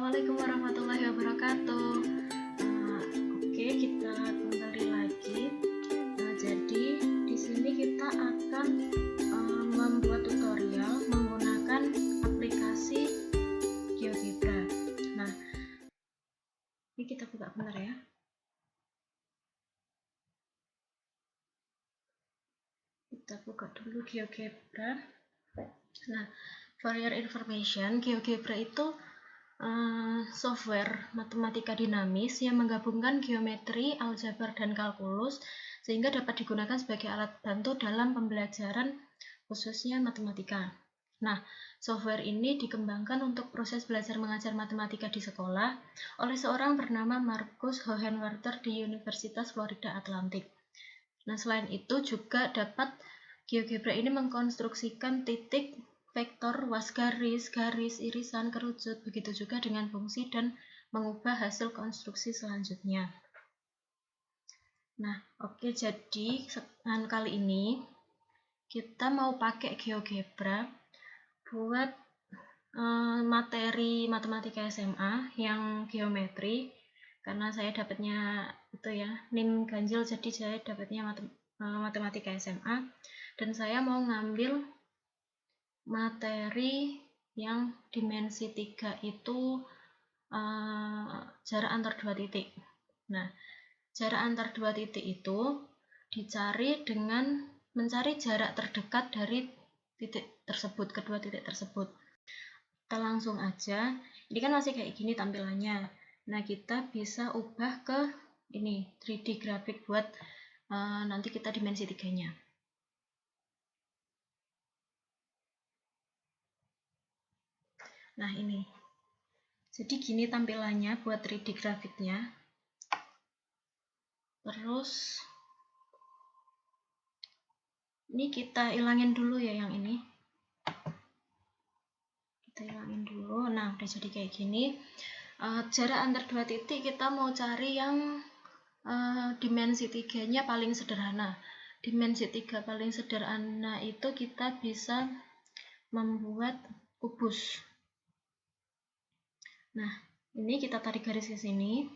Assalamualaikum warahmatullahi wabarakatuh. Oke, kita kembali lagi. Jadi di sini kita akan membuat tutorial menggunakan aplikasi GeoGebra. Nah, ini kita buka bentar ya. Kita buka dulu GeoGebra. Nah, for your information, GeoGebra itu software matematika dinamis yang menggabungkan geometri, aljabar, dan kalkulus sehingga dapat digunakan sebagai alat bantu dalam pembelajaran khususnya matematika. Nah, software ini dikembangkan untuk proses belajar mengajar matematika di sekolah oleh seorang bernama Marcus Hohenwarter di Universitas Florida Atlantic. Nah, selain itu juga dapat GeoGebra ini mengkonstruksikan titik, vektor, was garis, irisan, kerucut, begitu juga dengan fungsi dan mengubah hasil konstruksi selanjutnya. Nah, oke, jadi kali ini kita mau pakai GeoGebra buat materi matematika SMA yang geometri, karena saya dapatnya itu ya NIM ganjil, jadi saya dapatnya matematika SMA, dan saya mau ngambil materi yang dimensi 3 itu jarak antar dua titik. Nah, jarak antar dua titik itu dicari dengan mencari jarak terdekat dari titik tersebut, kedua titik tersebut. Kita langsung aja, ini kan masih kayak gini tampilannya. Nah, kita bisa ubah ke ini 3D grafik buat nanti kita dimensi 3-nya. Nah, ini. Jadi gini tampilannya buat 3D grafiknya. Terus ini kita ilangin dulu ya yang ini. Kita ilangin dulu. Nah, udah jadi kayak gini. Jarak antar dua titik kita mau cari yang dimensi 3-nya paling sederhana. Dimensi 3 paling sederhana itu kita bisa membuat kubus. Nah, ini kita tarik garis ke sini.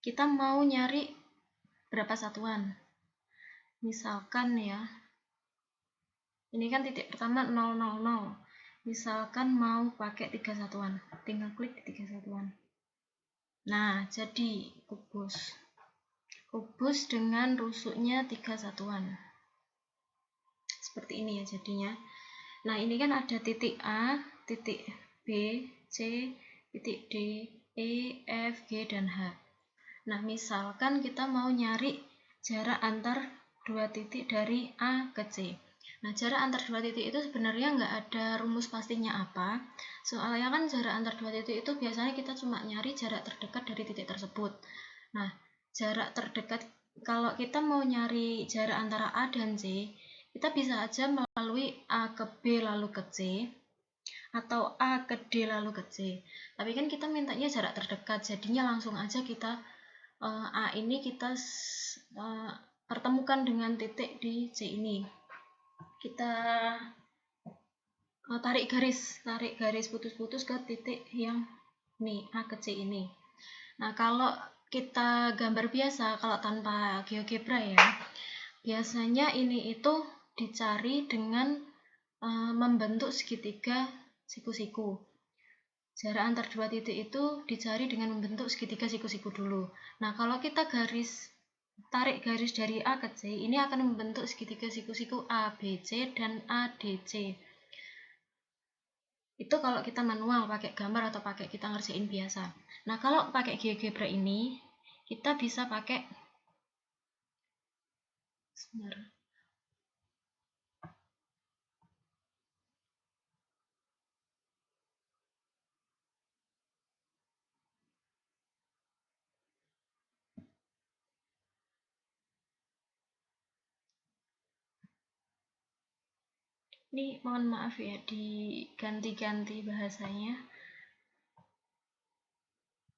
Kita mau nyari berapa satuan. Misalkan ya, ini kan titik pertama 0, 0, 0. Misalkan mau pakai 3 satuan, tinggal klik di 3 satuan. Nah, jadi kubus. Kubus dengan rusuknya 3 satuan. Seperti ini ya jadinya. Nah, ini kan ada titik A, titik B, C, titik D, E, F, G, dan H. Nah, misalkan kita mau nyari jarak antar dua titik dari A ke C. Nah, jarak antar dua titik itu sebenarnya nggak ada rumus pastinya apa. Soalnya kan jarak antar dua titik itu biasanya kita cuma nyari jarak terdekat dari titik tersebut. Nah, jarak terdekat, kalau kita mau nyari jarak antara A dan C, kita bisa aja melalui A ke B lalu ke C, atau A ke D lalu ke C. Tapi kan kita mintanya jarak terdekat, jadinya langsung aja kita A ini kita pertemukan dengan titik di C ini. Kita tarik garis putus-putus ke titik yang nih A ke C ini. Nah, kalau kita gambar biasa, kalau tanpa GeoGebra ya, biasanya ini itu dicari dengan membentuk segitiga siku-siku. Jarak antar dua titik itu dicari dengan membentuk segitiga siku-siku dulu. Nah, kalau kita tarik garis dari A ke C, ini akan membentuk segitiga siku-siku A, B, C, dan A, D, C. Itu kalau kita manual pakai gambar atau pakai kita ngerjain biasa. Nah, kalau pakai GeoGebra ini, kita bisa pakai ini mohon maaf ya diganti-ganti bahasanya.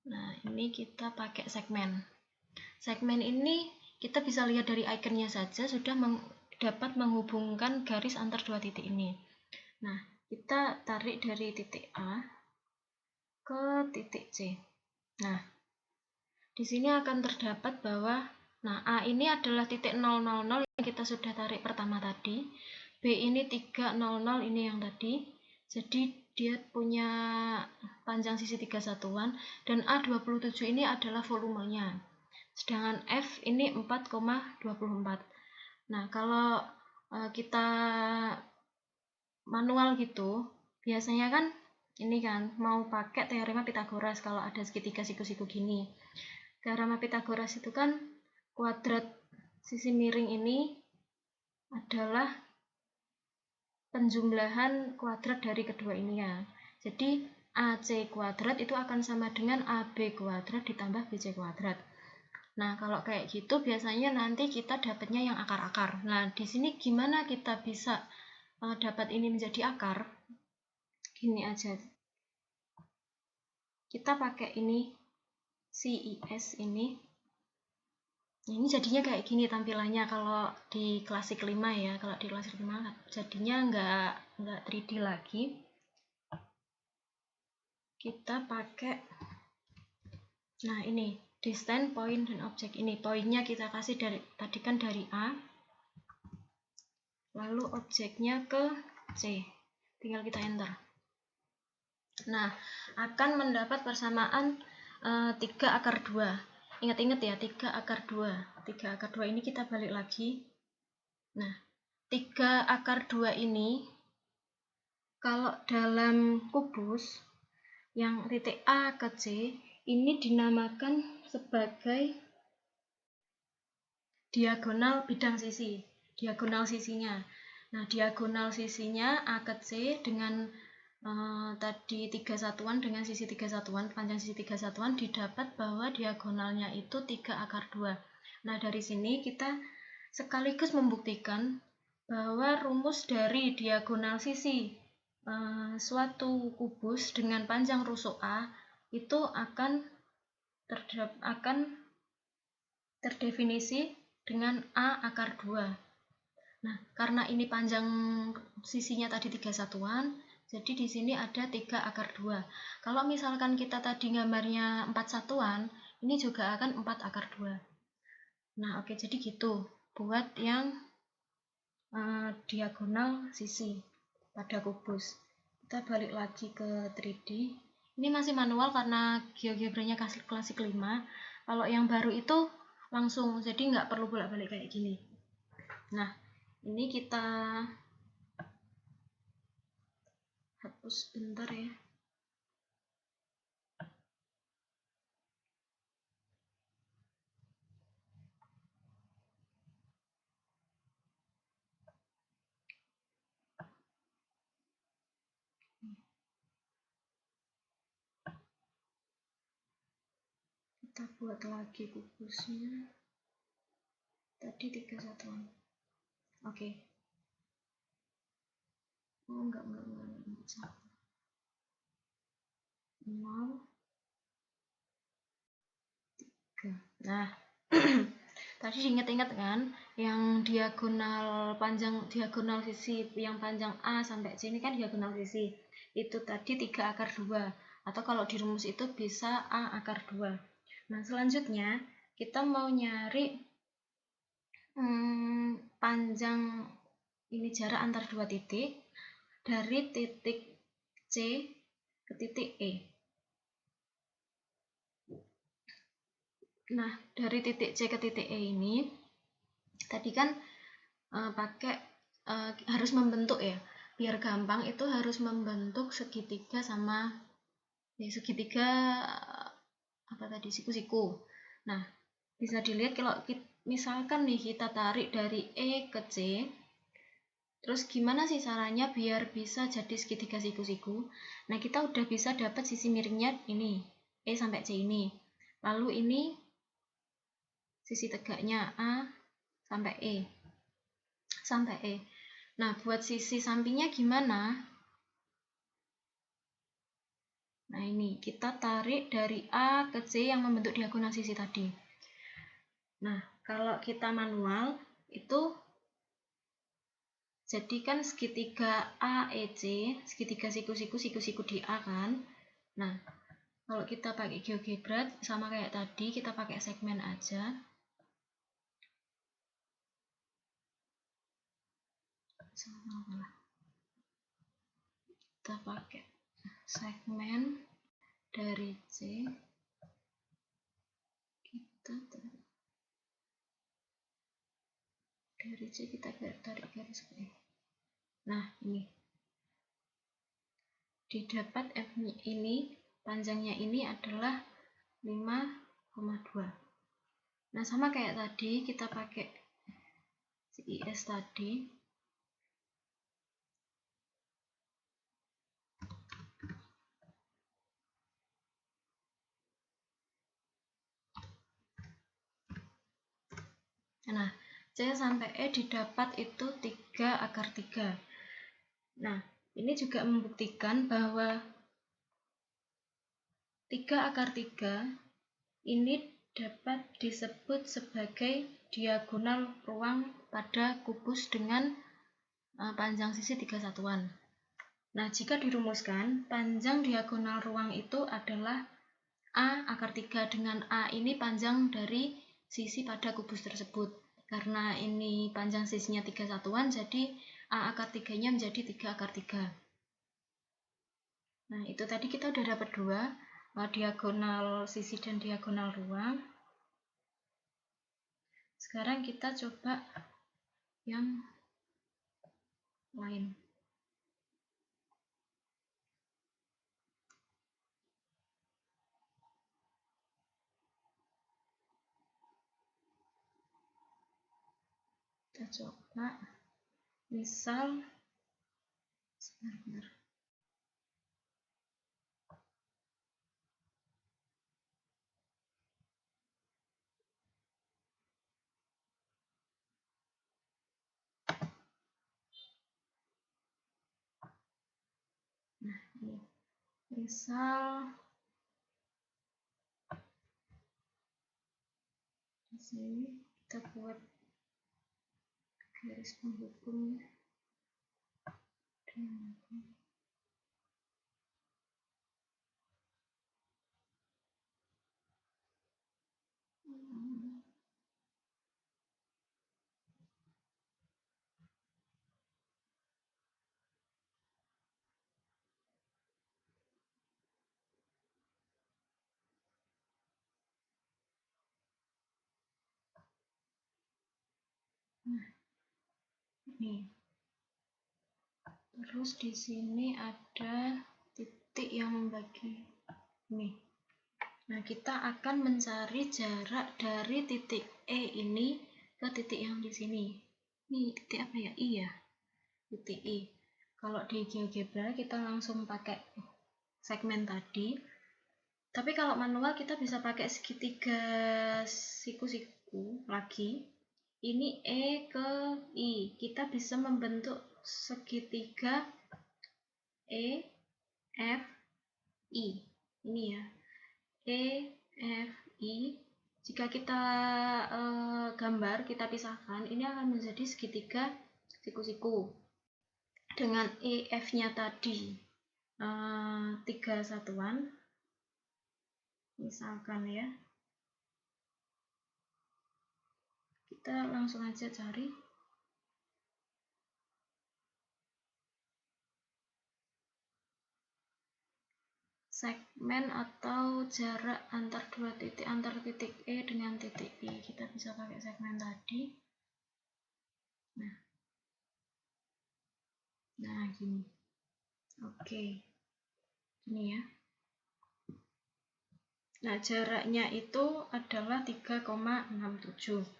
Nah, ini kita pakai segmen. Segmen ini kita bisa lihat dari ikonnya saja sudah dapat menghubungkan garis antar dua titik ini. Nah, kita tarik dari titik A. ke titik C. Nah, di sini akan terdapat bahwa A ini adalah titik 000 yang kita sudah tarik pertama tadi. B ini 300 ini yang tadi. Jadi dia punya panjang sisi 3 satuan dan A27 ini adalah volumenya. Sedangkan F ini 4,24. Nah, kalau kita manual gitu, biasanya kan ini kan mau pakai teorema Pitagoras kalau ada segitiga siku-siku gini. Teorema Pitagoras itu kan kuadrat sisi miring ini adalah penjumlahan kuadrat dari kedua ini ya. Jadi AC kuadrat itu akan sama dengan AB kuadrat ditambah BC kuadrat. Nah, kalau kayak gitu biasanya nanti kita dapatnya yang akar-akar. Nah, di sini gimana kita bisa dapat ini menjadi akar? Gini aja. Kita pakai ini CIS ini. Ini jadinya kayak gini tampilannya kalau di klasik 5 ya. Kalau di klasik 5 jadinya nggak 3D lagi. Kita pakai ini distance, point, dan objek. Ini poinnya kita kasih tadi kan dari A, lalu objeknya ke C, tinggal kita enter. Nah, akan mendapat persamaan 3 akar 2. Ingat-ingat ya, 3 akar 2. 3 akar 2 ini kita balik lagi. Nah, 3 akar 2 ini kalau dalam kubus yang titik A ke C ini dinamakan sebagai diagonal bidang sisi, diagonal sisinya. Nah, diagonal sisinya A ke C dengan tadi 3 satuan dengan sisi 3 satuan, panjang sisi 3 satuan didapat bahwa diagonalnya itu 3 akar 2. Nah, dari sini kita sekaligus membuktikan bahwa rumus dari diagonal sisi suatu kubus dengan panjang rusuk A itu akan terdefinisi dengan A akar 2. Nah, karena ini panjang sisinya tadi 3 satuan, jadi di sini ada 3 akar 2. Kalau misalkan kita tadi gambarnya 4 satuan, ini juga akan 4 akar 2. Nah, oke, jadi gitu buat yang diagonal sisi pada kubus. Kita balik lagi ke 3D. Ini masih manual karena GeoGebranya klasik 5. Kalau yang baru itu langsung, jadi nggak perlu bolak-balik kayak gini. Nah, ini kita hapus bentar ya. Kita buat lagi kubusnya. Tadi 3 satuan. Oke. Oh, enggak. 0, 3. Nah, tadi diingat-ingat kan yang diagonal sisi yang panjang A sampai C ini kan diagonal sisi. Itu tadi 3 akar 2. Atau kalau di rumus itu bisa A akar 2. Nah, selanjutnya kita mau nyari panjang ini jarak antar dua titik dari titik C ke titik E. Nah, dari titik C ke titik E ini tadi kan harus membentuk ya. Biar gampang itu harus membentuk segitiga sama segitiga siku-siku. Nah, bisa dilihat kalau misalkan nih kita tarik dari E ke C, terus gimana sih caranya biar bisa jadi segitiga siku-siku? Nah, kita udah bisa dapat sisi miringnya ini, E sampai C ini. Lalu ini sisi tegaknya A sampai E. Nah, buat sisi sampingnya gimana? Nah, ini kita tarik dari A ke C yang membentuk diagonal sisi tadi. Nah, kalau kita manual itu jadikan segitiga AEC, segitiga siku-siku di A kan. Nah, Kalau kita pakai GeoGebra sama kayak tadi, kita pakai segmen aja. Kita pakai segmen dari C, kita tarik garis ke E. Nah, ini didapat F ini, panjangnya ini adalah 5,2. Nah, sama kayak tadi, kita pakai CIS tadi. Nah, C sampai E didapat itu 3/3. Nah, ini juga membuktikan bahwa 3/3 ini dapat disebut sebagai diagonal ruang pada kubus dengan panjang sisi 3 satuan. Nah, jika dirumuskan, panjang diagonal ruang itu adalah A/3, dengan A ini panjang dari sisi pada kubus tersebut. Karena ini panjang sisinya 3 satuan, jadi A/3-nya menjadi 3/3. Nah, itu tadi kita udah dapat 2, diagonal sisi dan diagonal ruang. Sekarang kita coba yang lain. Kita coba misal sebentar. Nah, ini misal di sini kita buat garis penghubungnya. Nah, ini. Terus di sini ada titik yang membagi ini. Nah, kita akan mencari jarak dari titik E ini ke titik yang di sini. Ini titik apa ya? I ya? Titik I. Kalau di GeoGebra kita langsung pakai segmen tadi. Tapi kalau manual kita bisa pakai segitiga siku-siku lagi. Ini E ke I. Kita bisa membentuk segitiga E, F, I. Ini ya. E, F, I. Jika kita gambar, kita pisahkan, ini akan menjadi segitiga siku-siku. Dengan E, F-nya tadi 3 satuan. Misalkan ya. Kita langsung aja cari. Segmen atau jarak antar dua titik, antar titik E dengan titik I. Kita bisa pakai segmen tadi. Nah gini. Oke. Gini ya. Nah, jaraknya itu adalah 3,67.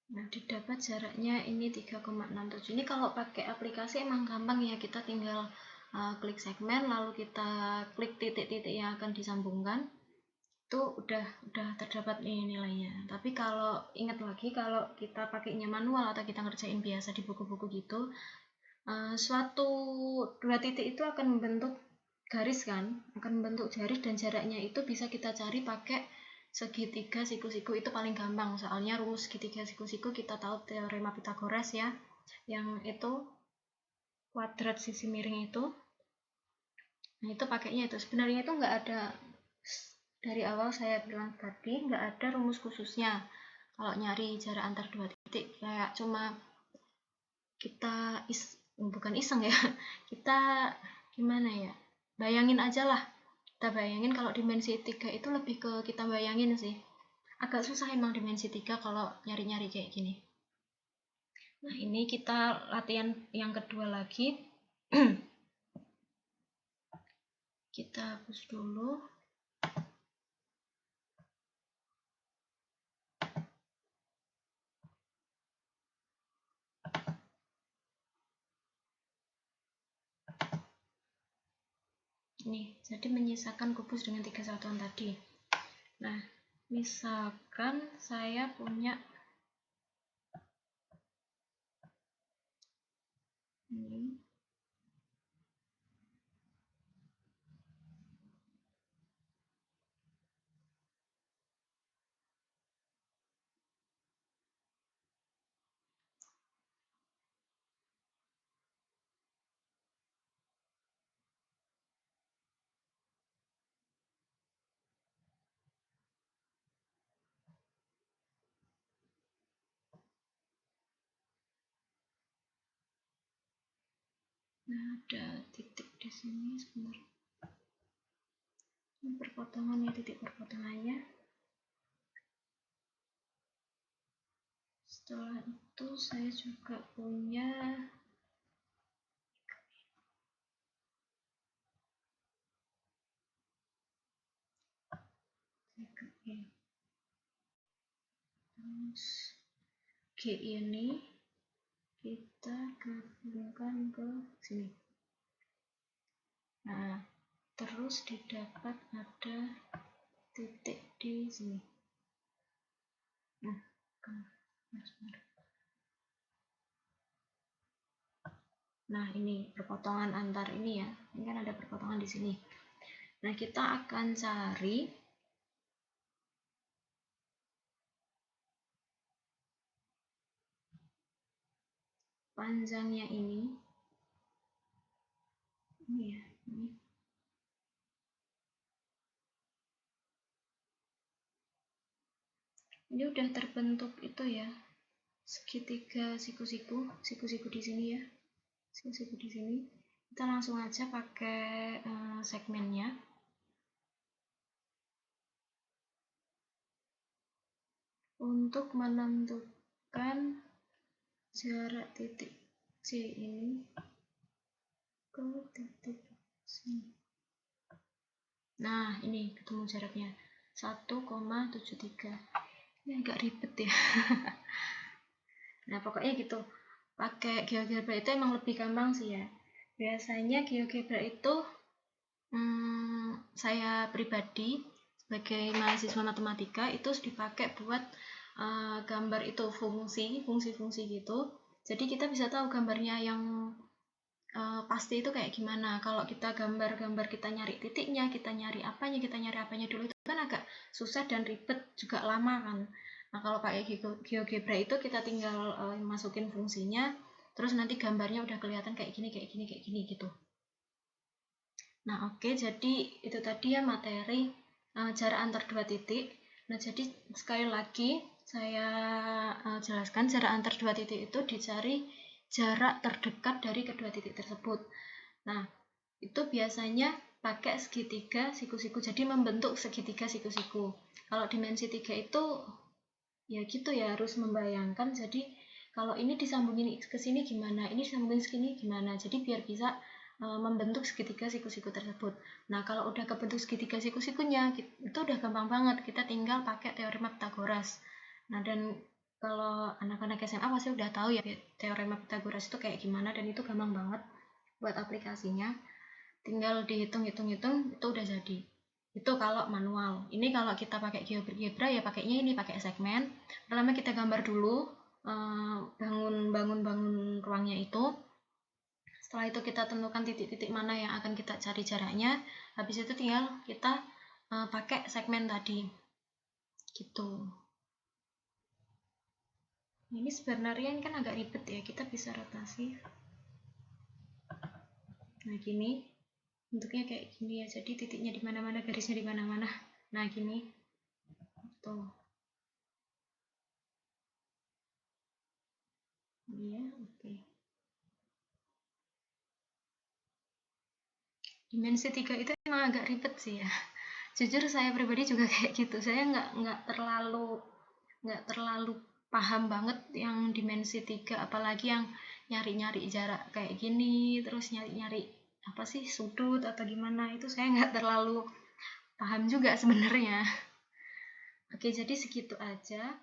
Nah, didapat jaraknya ini 3,67. Ini kalau pakai aplikasi emang gampang ya, kita tinggal klik segmen, lalu kita klik titik-titik yang akan disambungkan. Itu udah terdapat ini nilainya. Tapi kalau ingat lagi, kalau kita pakainya manual atau kita ngerjain biasa di buku-buku gitu, suatu dua titik itu akan membentuk garis kan, akan membentuk garis, dan jaraknya itu bisa kita cari pakai segitiga siku-siku. Itu paling gampang, soalnya rumus segitiga siku-siku kita tahu teorema Pythagoras ya, yang itu kuadrat sisi miring itu. Nah, itu pakainya itu. Sebenarnya itu nggak ada, dari awal saya bilang tadi, nggak ada rumus khususnya kalau nyari jarak antar dua titik. Kayak cuma kita bukan iseng ya, kita gimana ya, bayangin aja lah. Kita bayangin kalau dimensi 3 itu lebih ke kita bayangin sih. Agak susah emang dimensi 3 kalau nyari-nyari kayak gini. Nah, ini kita latihan yang kedua lagi. Kita hapus dulu. Nih, jadi menyisakan kubus dengan 3 satuan tadi. Nah, misalkan saya punya ini. Nah, ada titik di sini sebentar. Ini perpotongannya, titik perpotongannya. Setelah itu saya juga punya terus G ini kita gabungkan ke sini. Nah, terus didapat ada titik di sini. Nah, ini perpotongan antar ini ya. Ini kan ada perpotongan di sini. Nah, kita akan cari panjangnya ini. Ini ya, ini. Ini udah terbentuk itu ya, segitiga siku-siku di sini ya, siku-siku di sini. Kita langsung aja pakai segmennya. Untuk menentukan jarak titik C ini ke titik C. Nah, ini ketemu jaraknya 1,73. Ini agak ribet ya. Nah, pokoknya gitu. Pakai GeoGebra itu emang lebih gampang sih ya. Biasanya GeoGebra itu saya pribadi sebagai mahasiswa matematika itu dipakai buat gambar itu fungsi-fungsi gitu. Jadi kita bisa tahu gambarnya yang pasti itu kayak gimana. Kalau kita gambar-gambar, kita nyari titiknya, kita nyari apanya dulu, itu kan agak susah dan ribet juga, lama kan. Nah, kalau pakai GeoGebra itu kita tinggal masukin fungsinya, terus nanti gambarnya udah kelihatan kayak gini gitu. Nah, oke, jadi itu tadi ya materi jarak antar dua titik. Nah, jadi sekali lagi saya jelaskan, jarak antar dua titik itu dicari jarak terdekat dari kedua titik tersebut. Nah, itu biasanya pakai segitiga siku-siku, jadi membentuk segitiga siku-siku. Kalau dimensi 3 itu ya gitu ya, harus membayangkan. Jadi kalau ini disambungin ke sini gimana, ini disambungin ke sini gimana, jadi biar bisa membentuk segitiga siku-siku tersebut. Nah, kalau udah kebentuk segitiga siku-sikunya, itu udah gampang banget, kita tinggal pakai teorema Pythagoras. Nah, dan kalau anak-anak SMA pasti udah tahu ya teorema Pythagoras itu kayak gimana, dan itu gampang banget buat aplikasinya. Tinggal dihitung-hitung itu udah jadi. Itu kalau manual. Ini kalau kita pakai GeoGebra ya pakainya ini, pakai segmen. Pertama kita gambar dulu bangun ruangnya itu. Setelah itu kita tentukan titik-titik mana yang akan kita cari jaraknya. Habis itu tinggal kita pakai segmen tadi. Gitu. Ini sebenarnya kan agak ribet ya, kita bisa rotasi. Nah, gini. Bentuknya kayak gini ya. Jadi titiknya di mana-mana, garisnya di mana-mana. Nah, gini. Tuh. Iya, oke. Dimensi 3 itu emang agak ribet sih ya. Jujur saya pribadi juga kayak gitu. Saya nggak terlalu paham banget yang dimensi 3, apalagi yang nyari-nyari jarak kayak gini, terus nyari-nyari apa sih sudut atau gimana, itu saya nggak terlalu paham juga sebenarnya. Oke, jadi segitu aja.